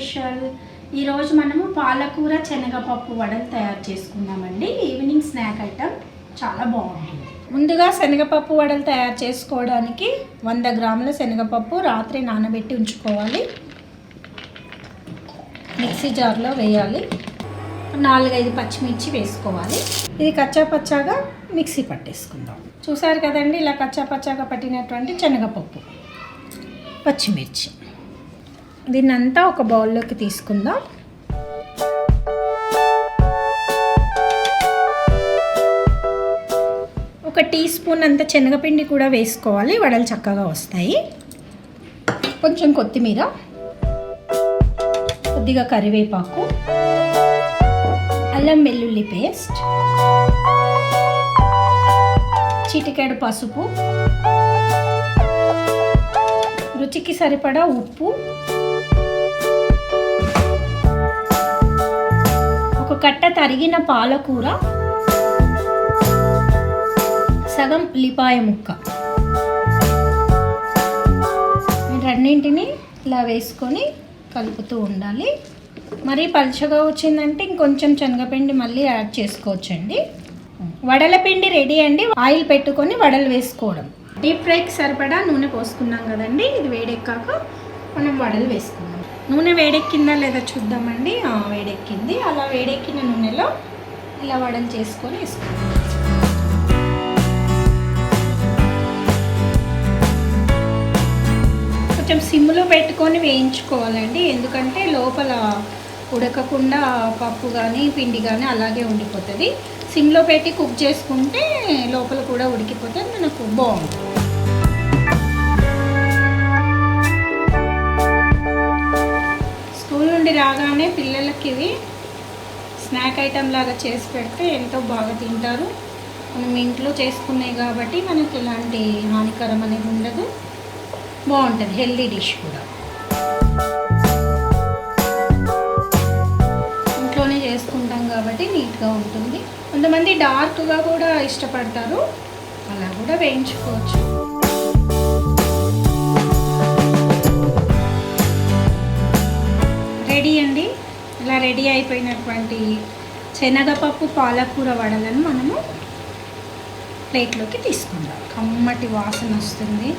Special. ఈరోజు మనము పాలకూర శనగపప్పు వడలు తయారు చేసుకున్నామండి. ఈవినింగ్ స్నాక్ ఐటమ్ చాలా బాగుంటుంది. ముందుగా శనగపప్పు వడలు తయారు చేసుకోవడానికి 100 గ్రాముల శనగపప్పు రాత్రి నానబెట్టి ఉంచుకోవాలి. మిక్సీ జార్లో వేయాలి. 4-5 పచ్చిమిర్చి వేసుకోవాలి. ఇది కచ్చా పచ్చాగా మిక్సీ పట్టేసుకుందాం. చూసారు కదండి, ఇలా కచ్చా పచ్చాగా పట్టినటువంటి శనగపప్పు, పచ్చిమిర్చి, దీన్నంతా ఒక బౌల్లోకి తీసుకుందాం. ఒక టీ స్పూన్ అంత శనగపిండి కూడా వేసుకోవాలి, వడలు చక్కగా వస్తాయి. కొంచెం కొత్తిమీర, కొద్దిగా కరివేపాకు, అల్లం వెల్లుల్లి పేస్ట్, చిటికెడు పసుపు, రుచికి సరిపడా ఉప్పు, ఒక కట్ట తరిగిన పాలకూర, సగం ఉల్లిపాయ ముక్క, రెండింటిని ఇలా వేసుకొని కలుపుతూ ఉండాలి. మరీ పలుచగా వచ్చిందంటే ఇంకొంచెం శనగపిండి మళ్ళీ యాడ్ చేసుకోవచ్చండి. వడల పిండి రెడీ అండి. ఆయిల్ పెట్టుకొని వడలు వేసుకోవడం. డీప్ ఫ్రైకి సరిపడా నూనె పోసుకున్నాం కదండి. ఇది వేడెక్కాక మనం వడలు వేసుకుందాం. నూనె వేడెక్కిందా లేదా చూద్దామండి. వేడెక్కింది. అలా వేడెక్కిన నూనెలో ఇలా వడలు చేసుకొని వేసుకుందాం. కొంచెం సిమ్లో పెట్టుకొని వేయించుకోవాలండి. ఎందుకంటే లోపల ఉడకకుండా పప్పు కానీ పిండి కానీ అలాగే ఉండిపోతుంది. సిమ్లో పెట్టి కుక్ చేసుకుంటే లోపల కూడా ఉడికిపోతే మనకు బాగుంటుంది. స్కూల్ నుండి రాగానే పిల్లలకి ఇవి స్నాక్ ఐటమ్ లాగా చేసి పెడితే ఎంతో బాగా తింటారు. మనం ఇంట్లో చేసుకున్నాయి కాబట్టి మనకి ఎలాంటి హానికరం అనేది ఉండదు. బాగుంటుంది, హెల్దీ డిష్ కూడా. ఇంట్లోనే చేసుకుంటాం కాబట్టి నీట్గా ఉంటుంది. కొంతమంది డార్క్గా కూడా ఇష్టపడతారు, అలా కూడా వేయించుకోవచ్చు. రెడీ అండి. ఇలా రెడీ అయిపోయినటువంటి శనగపప్పు పాలకూర వడలను మనము ప్లేట్లోకి తీసుకుందాం. కమ్మటి వాసన వస్తుంది.